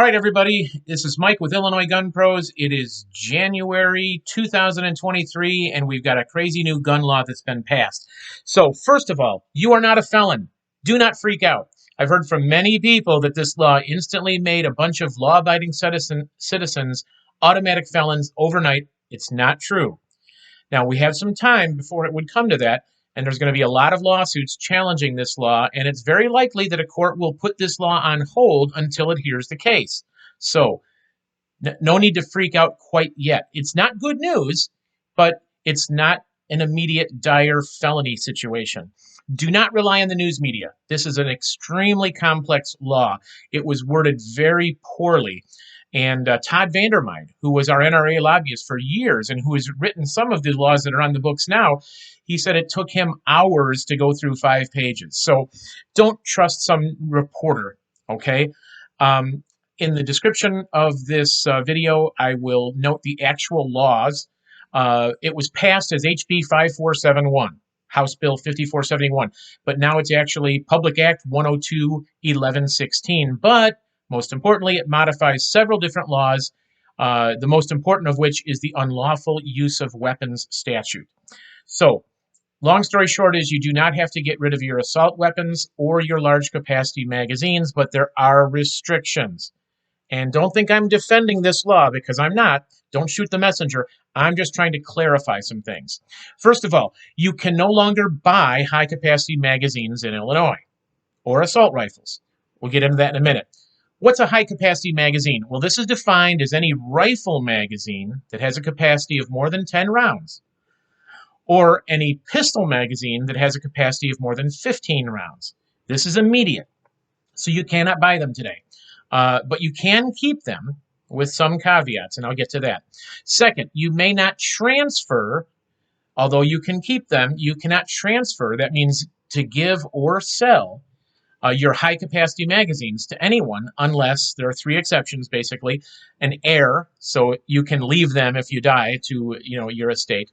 All right, everybody, this is Mike with Illinois Gun Pros. It is January 2023, and we've got a crazy new gun law that's been passed. So, first of all, you are not a felon. Do not freak out. I've heard from many people that this law instantly made a bunch of law-abiding citizens automatic felons overnight. It's not true. Now, we have some time before it would come to that, and there's going to be a lot of lawsuits challenging this law, and it's very likely that a court will put this law on hold until it hears the case. So, no need to freak out quite yet. It's not good news, but it's not an immediate dire felony situation. Do not rely on the news media. This is an extremely complex law. It was worded very poorly. And Todd Vandermine, who was our NRA lobbyist for years and who has written some of the laws that are on the books now, he said it took him hours to go through 5 pages. So don't trust some reporter, okay? In the description of this video, I will note the actual laws. It was passed as HB 5471, House Bill 5471, but now it's actually Public Act 102-1116. But most importantly, it modifies several different laws, the most important of which is the Unlawful Use of Weapons statute. So, long story short is you do not have to get rid of your assault weapons or your large capacity magazines, but there are restrictions. And don't think I'm defending this law, because I'm not. Don't shoot the messenger. I'm just trying to clarify some things. First of all, you can no longer buy high capacity magazines in Illinois or assault rifles. We'll get into that in a minute. What's a high-capacity magazine? Well, this is defined as any rifle magazine that has a capacity of more than 10 rounds, or any pistol magazine that has a capacity of more than 15 rounds. This is immediate, so you cannot buy them today. But you can keep them with some caveats, and I'll get to that. Second, you may not transfer, although you can keep them, you cannot transfer. That means to give or sell your high-capacity magazines to anyone, unless there are 3 exceptions, basically. An heir, so you can leave them if you die to your estate.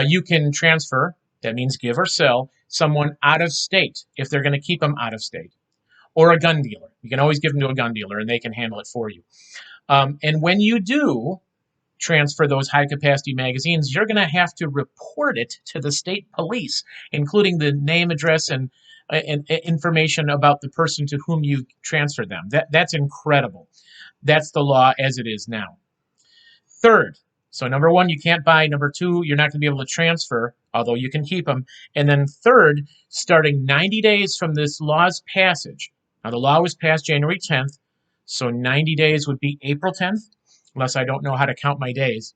You can transfer, that means give or sell, someone out of state, if they're going to keep them out of state. Or a gun dealer. You can always give them to a gun dealer, and they can handle it for you. And when you do transfer those high-capacity magazines, you're going to have to report it to the state police, including the name, address, and information about the person to whom you transferred them. That's incredible. That's the law as it is now. Third, so number 1, you can't buy. Number 2, you're not going to be able to transfer, although you can keep them. And then third, starting 90 days from this law's passage. Now, the law was passed January 10th, so 90 days would be April 10th, unless I don't know how to count my days.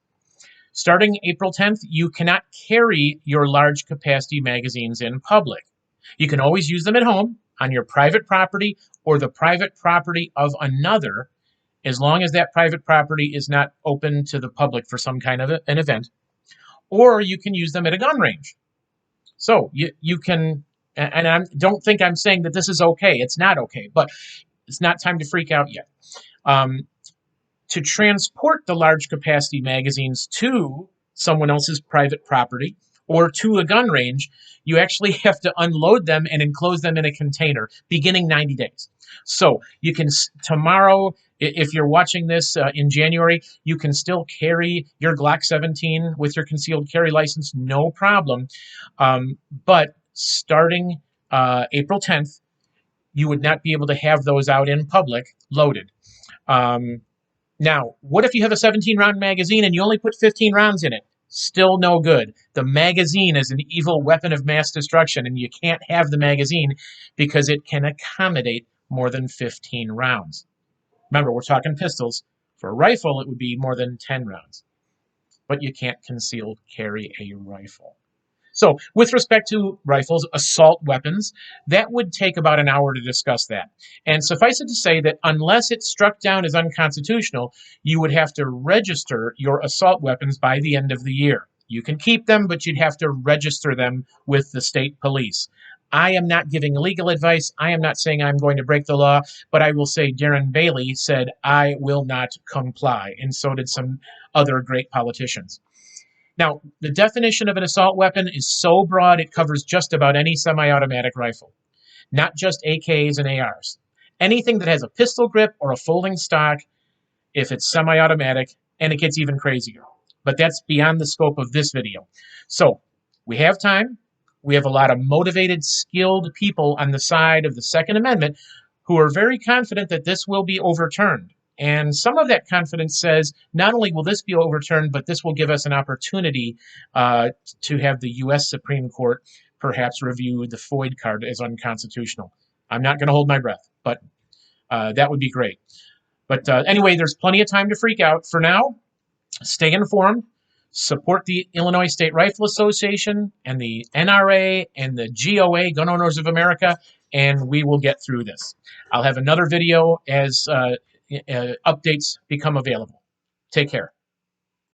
Starting April 10th, you cannot carry your large capacity magazines in public. You can always use them at home, on your private property, or the private property of another, as long as that private property is not open to the public for some kind of an event. Or you can use them at a gun range. So you can, and I don't think I'm saying that this is okay. It's not okay, but it's not time to freak out yet. To transport the large capacity magazines to someone else's private property or to a gun range, you actually have to unload them and enclose them in a container beginning 90 days. So you can, tomorrow, if you're watching this in January, you can still carry your Glock 17 with your concealed carry license, no problem. But starting April 10th, you would not be able to have those out in public loaded. Now, what if you have a 17-round magazine and you only put 15 rounds in it? Still no good. The magazine is an evil weapon of mass destruction, and you can't have the magazine because it can accommodate more than 15 rounds. Remember, we're talking pistols. For a rifle, it would be more than 10 rounds. But you can't concealed carry a rifle. So, with respect to rifles, assault weapons, that would take about an hour to discuss that. And suffice it to say that unless it's struck down as unconstitutional, you would have to register your assault weapons by the end of the year. You can keep them, but you'd have to register them with the state police. I am not giving legal advice. I am not saying I'm going to break the law, but I will say Darren Bailey said, I will not comply, and so did some other great politicians. Now, the definition of an assault weapon is so broad it covers just about any semi-automatic rifle, not just AKs and ARs. Anything that has a pistol grip or a folding stock, if it's semi-automatic, and it gets even crazier. But that's beyond the scope of this video. So we have time. We have a lot of motivated, skilled people on the side of the Second Amendment who are very confident that this will be overturned. And some of that confidence says not only will this be overturned, but this will give us an opportunity to have the U.S. Supreme Court perhaps review the FOID card as unconstitutional. I'm not going to hold my breath, but that would be great. But anyway, there's plenty of time to freak out. For now, stay informed. Support the Illinois State Rifle Association and the NRA and the GOA, Gun Owners of America, and we will get through this. I'll have another video as updates become available. Take care.